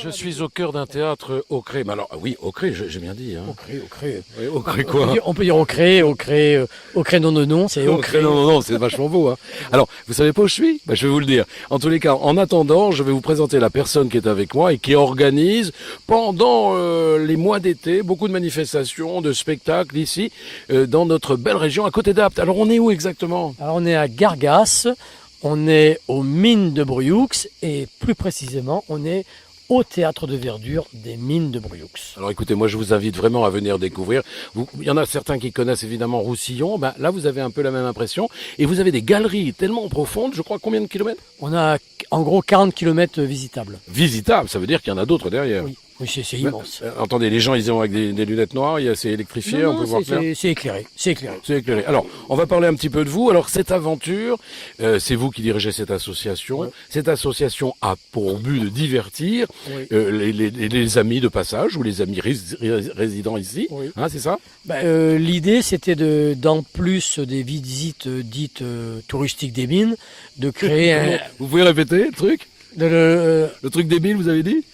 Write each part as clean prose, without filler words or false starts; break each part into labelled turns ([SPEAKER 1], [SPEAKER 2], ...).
[SPEAKER 1] Je suis au cœur d'un théâtre au Cré. Mais alors, oui, au Cré, j'ai bien dit. Hein.
[SPEAKER 2] Au Cré.
[SPEAKER 1] Oui, au Cré quoi?
[SPEAKER 2] On peut dire au Cré non, c'est au Cré.
[SPEAKER 1] Non, c'est vachement beau. Hein. Alors, vous savez pas où je suis? Je vais vous le dire. En tous les cas, en attendant, je vais vous présenter la personne qui est avec moi et qui organise pendant les mois d'été beaucoup de manifestations, de spectacles ici, dans notre belle région à côté d'Apt. Alors, on est où exactement?
[SPEAKER 2] Alors on est à Gargas, on est aux mines de Brioux et plus précisément on est au théâtre de verdure des mines de Brioux.
[SPEAKER 1] Alors écoutez, moi je vous invite vraiment à venir découvrir. Il y en a certains qui connaissent évidemment Roussillon. Là vous avez un peu la même impression. Et vous avez des galeries tellement profondes, je crois combien de kilomètres?
[SPEAKER 2] On a en gros 40 km visitables.
[SPEAKER 1] Visitables, ça veut dire qu'il y en a d'autres derrière.
[SPEAKER 2] Oui, c'est immense.
[SPEAKER 1] Attendez, les gens ils ont avec des lunettes noires, c'est électrifié,
[SPEAKER 2] Non,
[SPEAKER 1] on peut voir clair.
[SPEAKER 2] c'est éclairé, c'est éclairé.
[SPEAKER 1] C'est éclairé. Alors, on va parler un petit peu de vous. Alors, cette aventure, c'est vous qui dirigez cette association.
[SPEAKER 2] Ouais.
[SPEAKER 1] Cette association a pour but de divertir
[SPEAKER 2] Oui.
[SPEAKER 1] les amis de passage ou les amis résidents ici.
[SPEAKER 2] Oui.
[SPEAKER 1] Hein, c'est ça?
[SPEAKER 2] L'idée c'était d'en plus des visites dites touristiques des mines, de créer
[SPEAKER 1] Vous pouvez répéter le truc? Le truc débile, vous avez dit?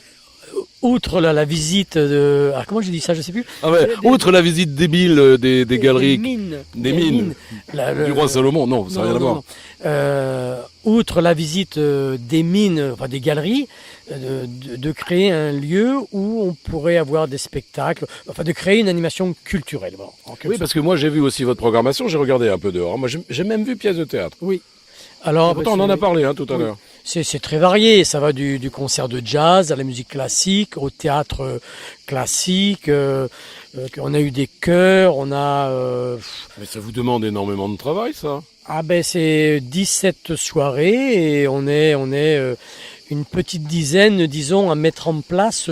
[SPEAKER 2] outre la visite de... Ah, comment j'ai dit ça, je sais plus.
[SPEAKER 1] Outre la visite débile des galeries.
[SPEAKER 2] Des mines.
[SPEAKER 1] Du roi Salomon, non, ça n'a rien à voir.
[SPEAKER 2] Outre la visite des mines, enfin des galeries, de créer un lieu où on pourrait avoir des spectacles, enfin de créer une animation culturelle.
[SPEAKER 1] Oui, parce que moi j'ai vu aussi votre programmation, j'ai regardé un peu dehors. Moi j'ai même vu pièces de théâtre.
[SPEAKER 2] Oui. Alors,
[SPEAKER 1] pourtant on en a parlé tout à l'heure.
[SPEAKER 2] C'est très varié, ça va du concert de jazz à la musique classique, au théâtre classique, on a eu des chœurs, on a...
[SPEAKER 1] Mais ça vous demande énormément de travail, ça?
[SPEAKER 2] C'est 17 soirées et on est une petite dizaine, disons, à mettre en place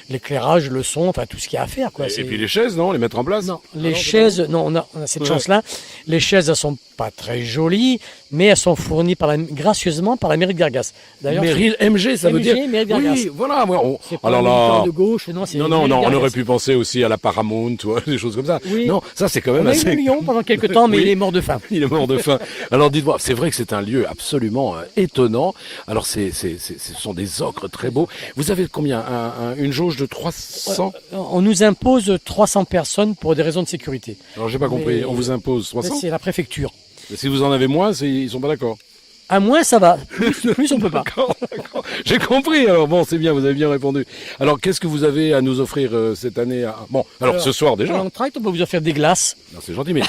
[SPEAKER 2] l'éclairage, le son, enfin tout ce qu'il y a à faire.
[SPEAKER 1] Et puis les chaises, non? Les mettre en place?
[SPEAKER 2] Non, les chaises, non, on a cette chance-là. Les chaises, elles sont pas très jolies, mais elles sont fournies gracieusement par la mairie de Gargas.
[SPEAKER 1] D'ailleurs, MG, ça veut dire...
[SPEAKER 2] Mairie de Gargas.
[SPEAKER 1] Oui, voilà.
[SPEAKER 2] C'est pas le de gauche, non, c'est...
[SPEAKER 1] Non, on aurait pu penser aussi à la Paramount, des choses comme ça.
[SPEAKER 2] Oui.
[SPEAKER 1] Non, ça c'est quand même
[SPEAKER 2] assez... On a eu Lyon pendant quelques temps, mais il est mort de faim.
[SPEAKER 1] Il est mort de faim. Alors dites-moi, c'est vrai que c'est un lieu absolument étonnant. Alors ce sont des ocres très beaux. Vous avez combien? Une jauge de 300?
[SPEAKER 2] On nous impose 300 personnes pour des raisons de sécurité.
[SPEAKER 1] Alors j'ai pas compris, on vous impose 300?
[SPEAKER 2] C'est la préfecture.
[SPEAKER 1] Mais si vous en avez moins, ils sont pas d'accord.
[SPEAKER 2] À moins, ça va. Plus on peut pas.
[SPEAKER 1] D'accord. J'ai compris. Alors bon, c'est bien, vous avez bien répondu. Alors, qu'est-ce que vous avez à nous offrir cette année? Alors ce soir déjà.
[SPEAKER 2] En tract, on peut vous offrir des glaces.
[SPEAKER 1] Non, c'est gentil, mais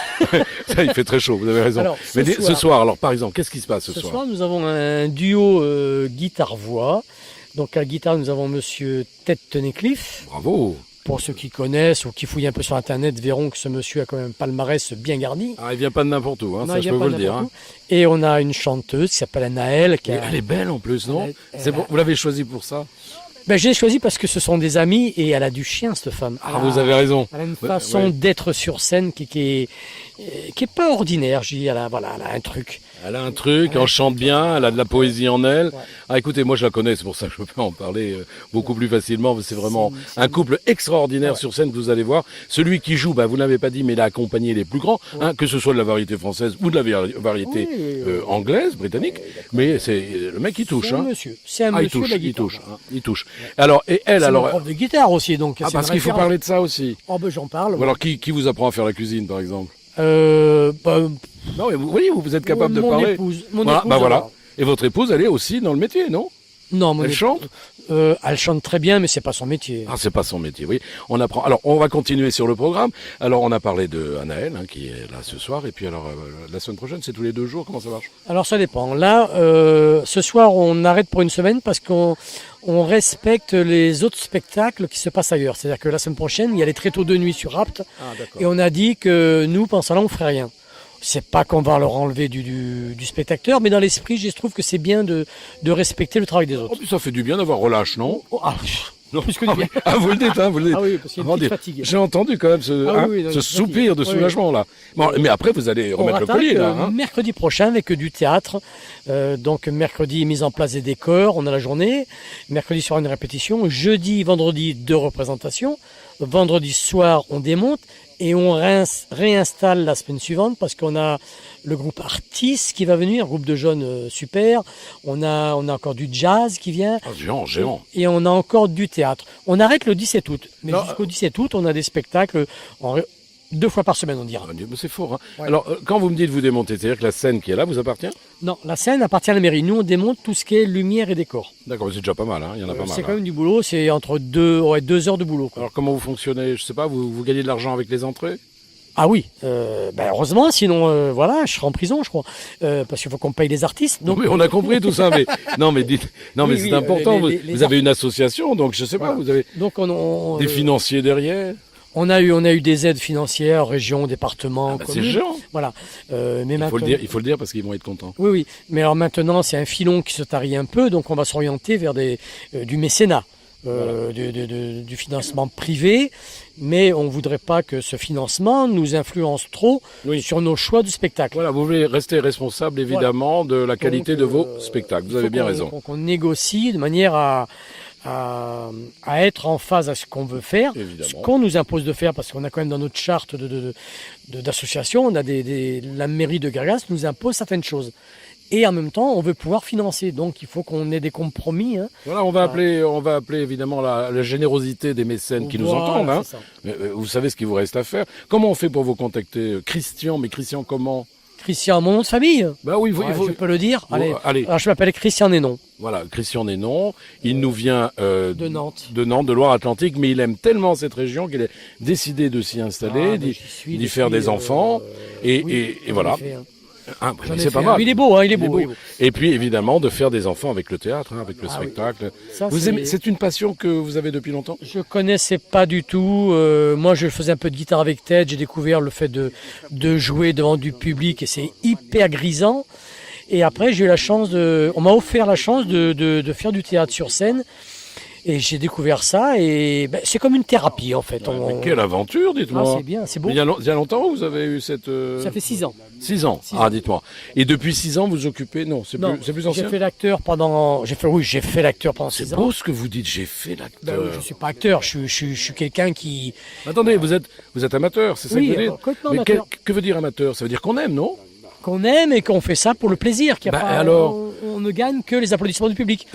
[SPEAKER 1] ça, il fait très chaud. Vous avez raison.
[SPEAKER 2] Alors,
[SPEAKER 1] ce soir, alors par exemple, qu'est-ce qui se passe ce soir?
[SPEAKER 2] Ce soir, nous avons un duo guitare-voix. Donc à la guitare, nous avons Monsieur Ted Tenecliffe.
[SPEAKER 1] Bravo.
[SPEAKER 2] Pour ceux qui connaissent ou qui fouillent un peu sur Internet, verront que ce monsieur a quand même un palmarès bien garni.
[SPEAKER 1] Ah, il vient pas de n'importe où, ça je peux vous le dire.
[SPEAKER 2] Et on a une chanteuse qui s'appelle Anaëlle.
[SPEAKER 1] Elle est belle en plus, non? Vous l'avez choisie pour ça?
[SPEAKER 2] J'ai choisi parce que ce sont des amis et elle a du chien, cette femme.
[SPEAKER 1] Vous avez raison.
[SPEAKER 2] Elle a une façon d'être sur scène qui est pas ordinaire. Je dis, elle a un truc.
[SPEAKER 1] Elle a un truc, elle chante bien, elle a de la poésie en elle. Ah, écoutez, moi je la connais, c'est pour ça que je peux en parler beaucoup plus facilement. C'est vraiment un couple extraordinaire sur scène, vous allez voir. Celui qui joue, vous l'avez pas dit, mais il a accompagné les plus grands, que ce soit de la variété française ou de la variété anglaise, britannique. Mais c'est le mec qui touche.
[SPEAKER 2] C'est un monsieur.
[SPEAKER 1] Il touche. Alors, et elle,
[SPEAKER 2] alors. C'est prof de guitare aussi, donc.
[SPEAKER 1] Parce qu'il faut parler de ça aussi.
[SPEAKER 2] J'en parle.
[SPEAKER 1] Ou alors, qui vous apprend à faire la cuisine, par exemple? Non, mais vous voyez, vous êtes capable de parler.
[SPEAKER 2] Mon épouse.
[SPEAKER 1] Voilà. Et votre épouse, elle est aussi dans le métier, non?
[SPEAKER 2] Non,
[SPEAKER 1] elle chante?
[SPEAKER 2] Elle chante très bien, mais c'est pas son métier.
[SPEAKER 1] Ah, c'est pas son métier, oui. On apprend. Alors, on va continuer sur le programme. Alors, on a parlé de Anaëlle, qui est là ce soir. Et puis, alors, la semaine prochaine, c'est tous les 2 jours. Comment ça marche?
[SPEAKER 2] Alors, ça dépend. Là, ce soir, on arrête pour une semaine parce qu'on respecte les autres spectacles qui se passent ailleurs. C'est-à-dire que la semaine prochaine, il y a les tréteaux de nuit sur Apt. Et on a dit que nous, pendant ça, là, on ferait rien. C'est pas qu'on va leur enlever du spectateur, mais dans l'esprit, je trouve que c'est bien de respecter le travail des autres.
[SPEAKER 1] Puis ça fait du bien d'avoir relâche, non?
[SPEAKER 2] Non, plus que du bien.
[SPEAKER 1] Vous le dites, vous le dites.
[SPEAKER 2] Ah oui, parce qu'il y a une petite fatigue.
[SPEAKER 1] J'ai entendu quand même ce soupir de soulagement, là. Bon, mais après, vous allez remettre le collier, là.
[SPEAKER 2] Mercredi prochain, avec du théâtre. Donc, mercredi, mise en place des décors, on a la journée. Mercredi soir, une répétition. Jeudi, vendredi, 2 représentations. Vendredi soir, on démonte. et on réinstalle la semaine suivante parce qu'on a le groupe Artis qui va venir, groupe de jeunes super. On a encore du jazz qui vient.
[SPEAKER 1] Ah, géant.
[SPEAKER 2] Et on a encore du théâtre. On arrête le 17 août. Mais jusqu'au 17 août, on a des spectacles 2 fois par semaine, on dira.
[SPEAKER 1] C'est fort. Hein.
[SPEAKER 2] Ouais.
[SPEAKER 1] Alors, quand vous me dites vous démontez, c'est-à-dire que la scène qui est là vous appartient?
[SPEAKER 2] Non, la scène appartient à la mairie. Nous, on démonte tout ce qui est lumière et décor.
[SPEAKER 1] D'accord, c'est déjà pas mal, hein. Il y en a pas mal.
[SPEAKER 2] C'est quand même du boulot, c'est entre 2 heures de boulot. Quoi.
[SPEAKER 1] Alors, comment vous fonctionnez? Je sais pas, vous gagnez de l'argent avec les entrées?
[SPEAKER 2] Ah oui, heureusement, sinon, voilà, je serai en prison, je crois. Parce qu'il faut qu'on paye les artistes. Donc...
[SPEAKER 1] Oui, on a compris tout ça, mais c'est important. Vous avez une association, donc je sais pas, vous avez
[SPEAKER 2] donc
[SPEAKER 1] des financiers derrière.
[SPEAKER 2] On a eu des aides financières, région, département,
[SPEAKER 1] c'est géant.
[SPEAKER 2] Voilà.
[SPEAKER 1] Mais il faut le dire parce qu'ils vont être contents.
[SPEAKER 2] Oui. Mais alors maintenant, c'est un filon qui se tarit un peu, donc on va s'orienter vers du mécénat, du financement privé. Mais on ne voudrait pas que ce financement nous influence trop sur nos choix de spectacle.
[SPEAKER 1] Voilà, vous voulez rester responsable évidemment de la qualité de vos spectacles. Vous avez bien raison.
[SPEAKER 2] Donc on négocie de manière à être en phase à ce qu'on veut faire,
[SPEAKER 1] évidemment.
[SPEAKER 2] Ce qu'on nous impose de faire, parce qu'on a quand même dans notre charte d'association, on a la mairie de Gargas nous impose certaines choses. Et en même temps, on veut pouvoir financer, donc il faut qu'on ait des compromis. Hein.
[SPEAKER 1] Voilà, on va appeler évidemment la générosité des mécènes qui nous entendent. Hein. Vous savez ce qu'il vous reste à faire. Comment on fait pour vous contacter? Christian, mais Christian comment?
[SPEAKER 2] Christian, mon nom de famille.
[SPEAKER 1] Bah oui, il faut...
[SPEAKER 2] Je peux le dire.
[SPEAKER 1] Allez.
[SPEAKER 2] Alors je m'appelle Christian Nénon.
[SPEAKER 1] Voilà, Christian Nénon. Il nous vient
[SPEAKER 2] de Nantes.
[SPEAKER 1] De Loire-Atlantique, mais il aime tellement cette région qu'il a décidé de s'y installer, d'y faire des enfants. Et voilà. C'est pas mal.
[SPEAKER 2] Il est beau, il est beau.
[SPEAKER 1] Et puis évidemment de faire des enfants avec le théâtre, avec le spectacle. C'est une passion que vous avez depuis longtemps?
[SPEAKER 2] Je connaissais pas du tout. Moi, je faisais un peu de guitare avec Ted. J'ai découvert le fait de jouer devant du public et c'est hyper grisant. Et après, j'ai eu la chance on m'a offert la chance de faire du théâtre sur scène. Et j'ai découvert ça et c'est comme une thérapie en fait.
[SPEAKER 1] Mais quelle aventure, dites-moi.
[SPEAKER 2] C'est bien, c'est beau.
[SPEAKER 1] Il y a longtemps vous avez eu cette...
[SPEAKER 2] Ça fait 6 ans.
[SPEAKER 1] 6 ans. Dites-moi. Et depuis 6 ans, vous occupez... Non, c'est plus ancien.
[SPEAKER 2] J'ai fait l'acteur pendant... J'ai fait l'acteur pendant 6 ans.
[SPEAKER 1] C'est beau ce que vous dites, j'ai fait l'acteur.
[SPEAKER 2] Je suis pas acteur, je suis quelqu'un qui...
[SPEAKER 1] Attendez, vous êtes amateur, c'est ça que vous dites?
[SPEAKER 2] Complètement amateur.
[SPEAKER 1] Que veut dire amateur? Ça veut dire qu'on aime, non?
[SPEAKER 2] Qu'on aime et qu'on fait ça pour le plaisir. On ne gagne que les applaudissements du public.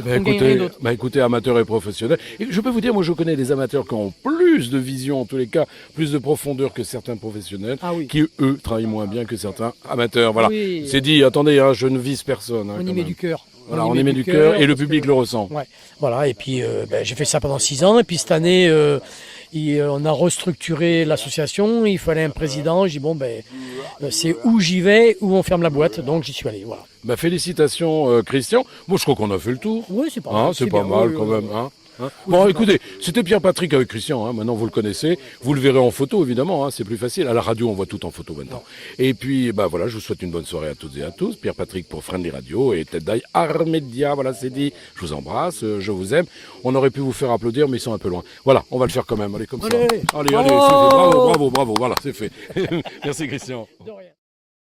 [SPEAKER 1] Écoutez, amateur et professionnel. Et je peux vous dire, moi je connais des amateurs qui ont plus de vision, en tous les cas, plus de profondeur que certains professionnels, qui eux travaillent moins bien que certains amateurs. Voilà. C'est dit, attendez, je ne vise personne.
[SPEAKER 2] On y met du cœur.
[SPEAKER 1] Voilà, on y met du cœur et le public le ressent.
[SPEAKER 2] Ouais. Voilà, et puis j'ai fait ça pendant 6 ans, et puis cette année, on a restructuré l'association, il fallait un président, j'ai dit c'est où j'y vais, où on ferme la boîte, donc j'y suis allé, voilà.
[SPEAKER 1] Félicitations Christian, moi je crois qu'on a fait le tour.
[SPEAKER 2] Oui, c'est pas mal.
[SPEAKER 1] C'est pas mal quand même. Bon, écoutez, c'était Pierre-Patrick avec Christian, maintenant vous le connaissez, vous le verrez en photo évidemment, c'est plus facile, à la radio on voit tout en photo maintenant. Et puis voilà, je vous souhaite une bonne soirée à toutes et à tous, Pierre-Patrick pour Friendly Radio et Ted Dye Armedia, voilà c'est dit, je vous embrasse, je vous aime, on aurait pu vous faire applaudir mais ils sont un peu loin. Voilà, on va le faire quand même, allez comme ça. Allez, c'est fait, bravo, voilà, c'est fait. Merci Christian. De rien.